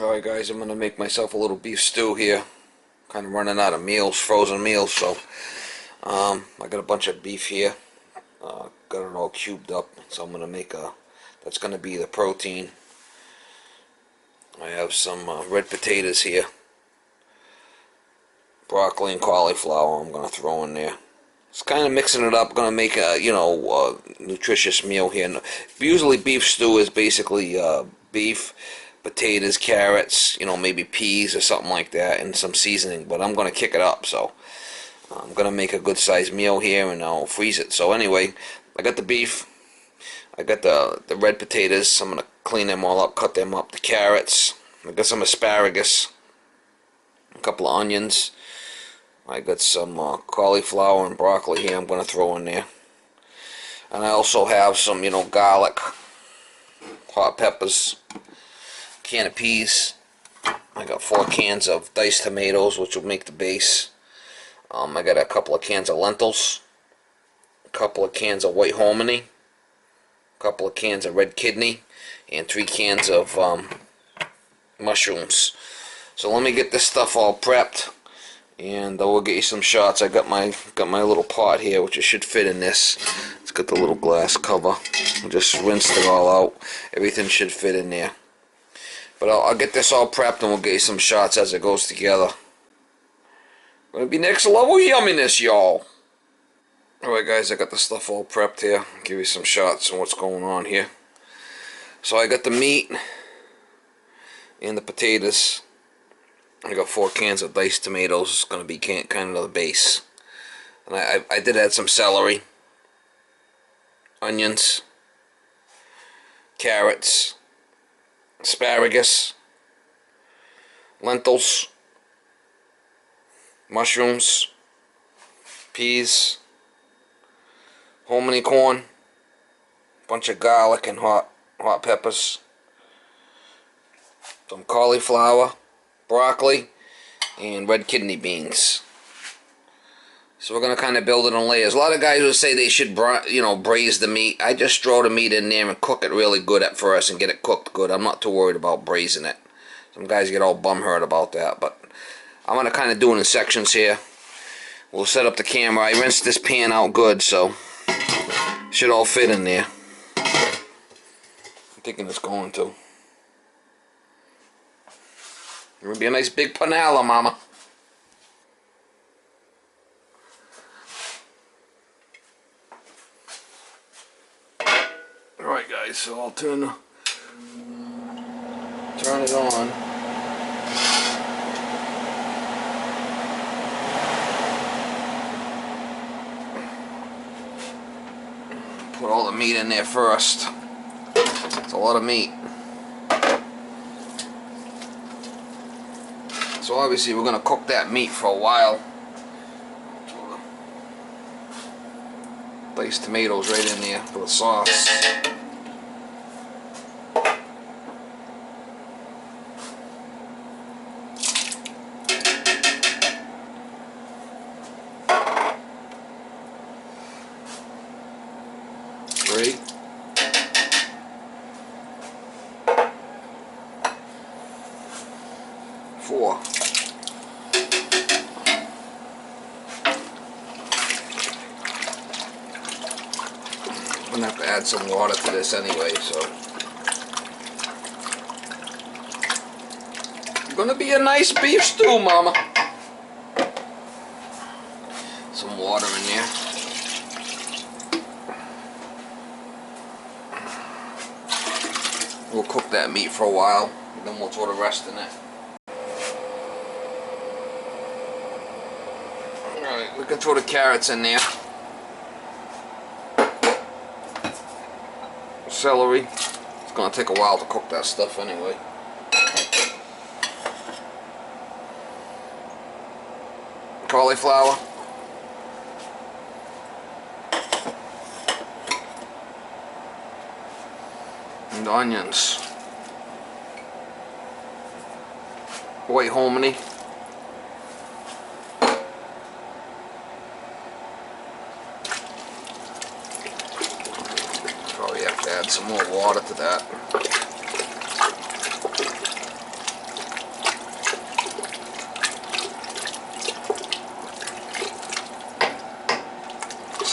Alright guys, I'm going to make myself a little beef stew here. Kind of running out of meals, frozen meals, so I got a bunch of beef here. Got it all cubed up, so I'm going to make that's going to be the protein. I have some red potatoes here. Broccoli and cauliflower I'm going to throw in there. Just kind of mixing it up. Going to make a, nutritious meal here. Usually beef stew is basically beef, potatoes, carrots, maybe peas or something like that, and some seasoning. But I'm going to kick it up, so I'm going to make a good sized meal here, and I'll freeze it. So anyway, I got the beef. I got the red potatoes. I'm going to clean them all up, cut them up. The carrots. I got some asparagus. A couple of onions. I got some cauliflower and broccoli here I'm going to throw in there. And I also have some, garlic, hot peppers, can of peas. I got 4 cans of diced tomatoes, which will make the base. I got a couple of cans of lentils, a couple of cans of white hominy, a couple of cans of red kidney, and 3 cans of mushrooms. So let me get this stuff all prepped, and we'll get you some shots. I got my little pot here, which it should fit in this. It's got the little glass cover. I just rinsed it all out. Everything should fit in there. But I'll get this all prepped, and we'll get you some shots as it goes together. Gonna be next level yumminess, y'all. Alright guys, I got the stuff all prepped here. I'll give you some shots on what's going on here. So I got the meat and the potatoes. I got 4 cans of diced tomatoes. It's going to be kind of the base. And I did add some celery, onions, carrots, asparagus, lentils, mushrooms, peas, hominy corn, bunch of garlic and hot peppers, some cauliflower, broccoli, and red kidney beans. So we're going to kind of build it in layers. A lot of guys would say they should braise the meat. I just throw the meat in there and cook it really good at first and get it cooked good. I'm not too worried about braising it. Some guys get all bumhurt about that, but I'm going to kind of do it in sections here. We'll set up the camera. I rinsed this pan out good, so it should all fit in there. I'm thinking it's going to. It's going to be a nice big panella, mama. Alright guys, so I'll turn it on. Put all the meat in there first. It's a lot of meat. So obviously we're going to cook that meat for a while. Diced tomatoes right in there for the sauce. Three. 4. I'm gonna have to add some water to this anyway, so it's gonna be a nice beef stew, mama. Some water in there. We'll cook that meat for a while, and then we'll throw the rest in it. Alright, we can throw the carrots in there. Celery. It's going to take a while to cook that stuff anyway. Cauliflower. And onions. White hominy. Probably have to add some more water to that.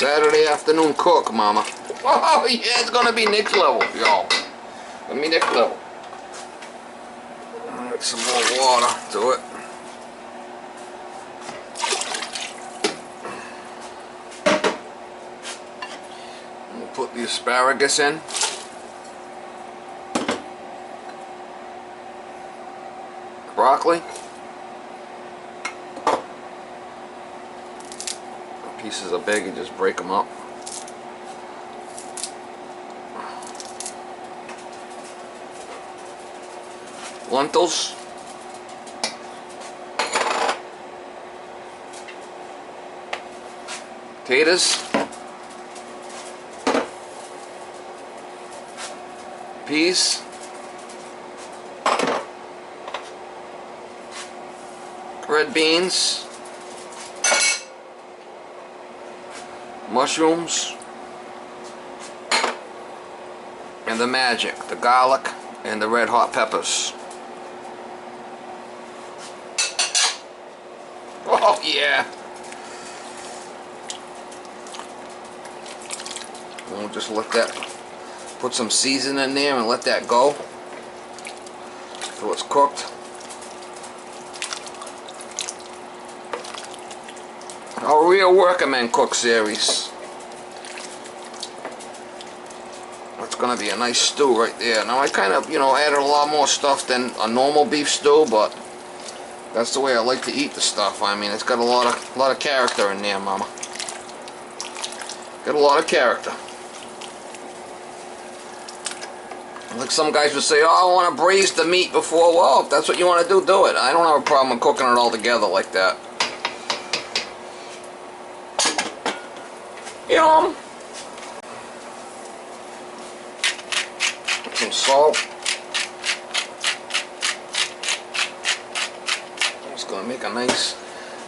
Saturday afternoon cook, mama. Oh yeah, it's gonna be next level, y'all. Gonna be next level. Add some more water to it. We'll put the asparagus in. Broccoli. Pieces are big, you just break them up. Lentils. Potatoes. Peas. Red beans. Mushrooms. And the magic, the garlic and the red hot peppers. Oh yeah. We'll just let that, put some seasoning in there and let that go until it's cooked. Our Real Workman Cook series. That's gonna be a nice stew right there. Now I kind of, added a lot more stuff than a normal beef stew, but that's the way I like to eat the stuff. I mean, it's got a lot of character in there, mama. Got a lot of character. Like some guys would say, oh, I want to braise the meat before. Well, if that's what you want to do, do it. I don't have a problem with cooking it all together like that. Yum! Some salt. It's going to make a nice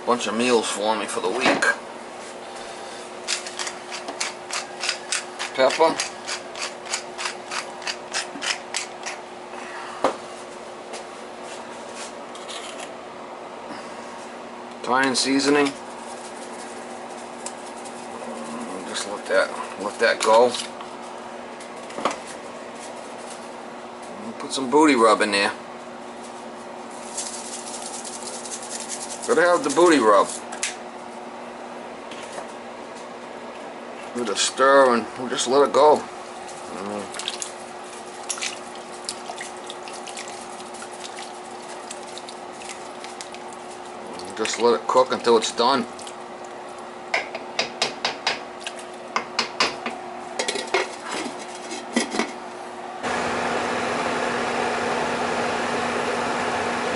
bunch of meals for me for the week. Pepper. Italian seasoning. Just let that go. Put some booty rub in there. Gotta have the booty rub. Give it a stir and we'll just let it go. Just let it cook until it's done.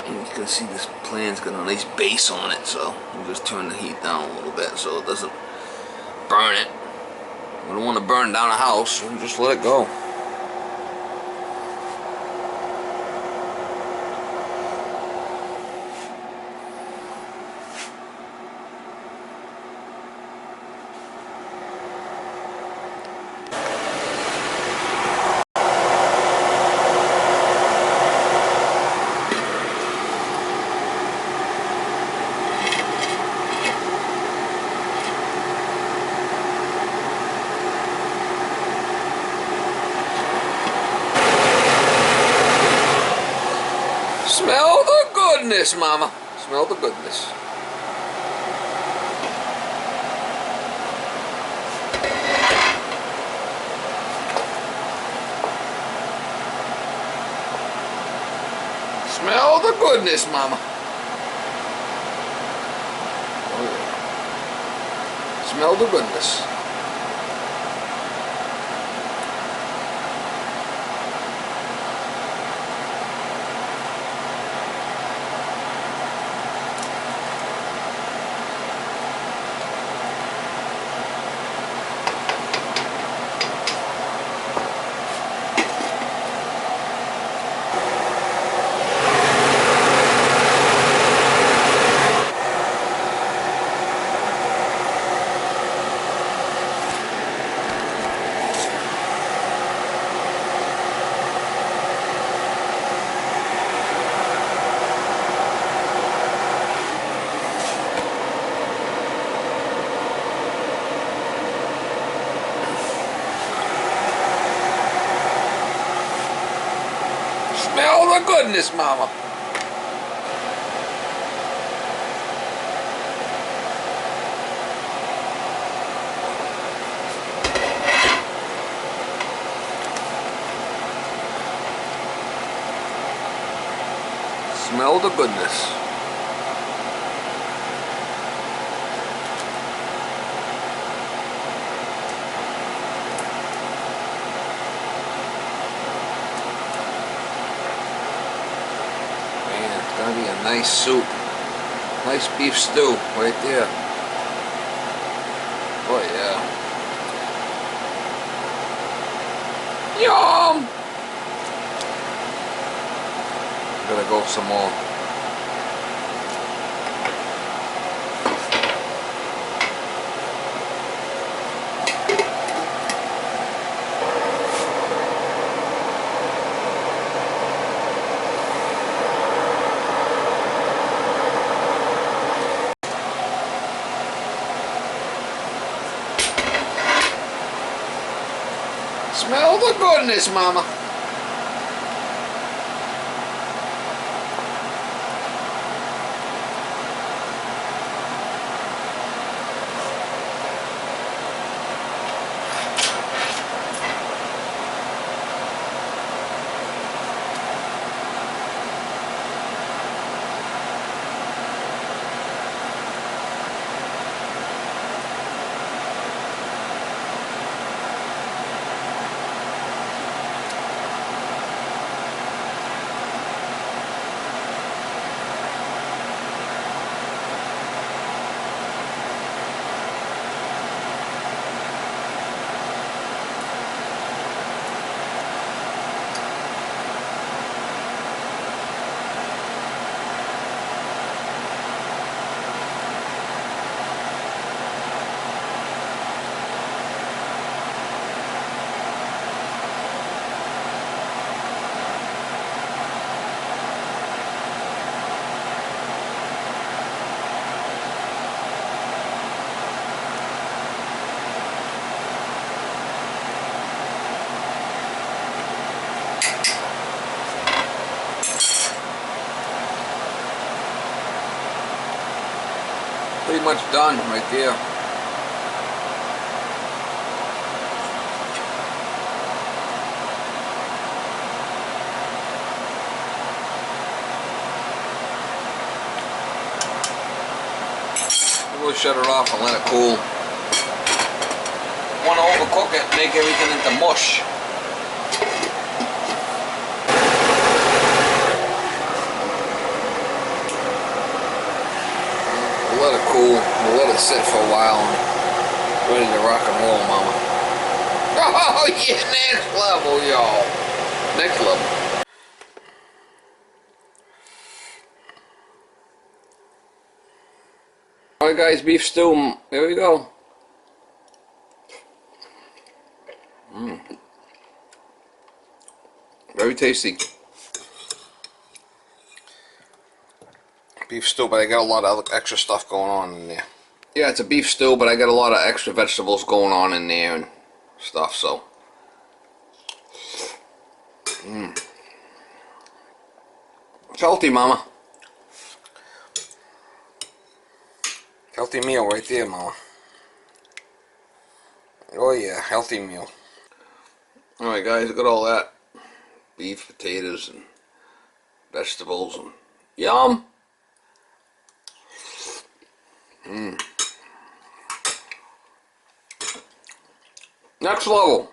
And you can see this pan's got a nice base on it, so we'll just turn the heat down a little bit so it doesn't burn it. We don't want to burn down a house, we'll just let it go. Smell the goodness, mama. Smell the goodness. Smell the goodness, mama. Oh, yeah. Smell the goodness. Smell the goodness, Mama. Smell the goodness. Man, it's gonna be a nice soup. Nice beef stew right there. Oh yeah. Yum! Gotta go some more. Smell the goodness, Mama. Pretty much done right there. We'll shut it off and let it cool. Want to overcook it, make everything into mush. We'll let it cool. We'll let it sit for a while and ready to rock and roll, Mama. Oh yeah, next level, y'all. Next level. Alright guys, beef stew, there we go. Very tasty. Beef stew, but I got a lot of other extra stuff going on in there. Yeah, it's a beef stew, but I got a lot of extra vegetables going on in there and stuff, so. It's healthy, Mama. Healthy meal right there, Mama. Oh yeah, healthy meal. Alright guys, look at all that. Beef, potatoes, and vegetables, and yum! Next level.